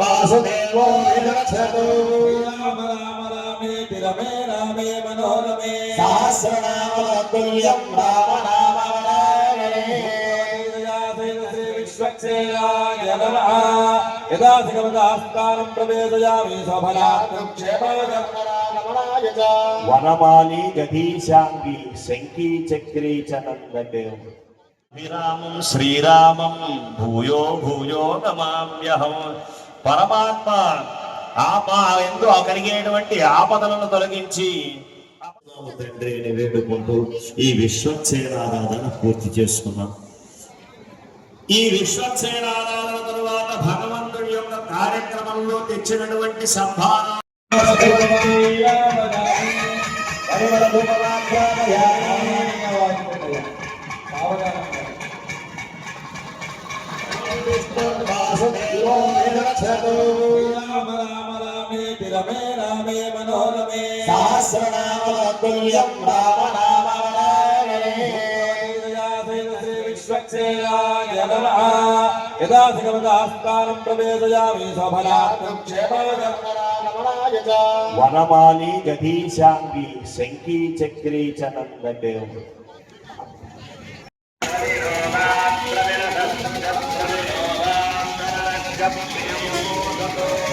वासुदेवो विरक्षतु राम राम रामेति रमे रामे मनोरमे सहस्रनाम तुल्यं राम नाम वरानने विश्वक्सेनाय नमः यदा भगवदास्तानं प्रवेशयामि सफलार्थं क्षेमाय वनमाली गधीशांगी शंकी चक्री च नंदके विरामं श्रीरामं भूयो भूयो नमाम्यहं పరమాత్మ ఎందు కలిగేటువంటి ఆపదలను తొలగించి తండ్రిని వేడుకుంటూ ఈ విశ్వక్సేనారాధన పూర్తి చేసుకున్నాం. ఈ విశ్వక్సేనారాధన తరువాత భగవంతుడి యొక్క కార్యక్రమంలో తెచ్చినటువంటి సంభావన वासुदेवो विरक्षतु राम राम रामेति रमे रामे मनोरमे सहस्रनाम तुल्यं राम नाम वरानने विश्वक्सेनाय नमः यदा भगवदास्तानं प्रवेशयामि सफलार्थं क्षेमाय वनमाली गधीशांगी शंकी चक्री च नंदके Thank you.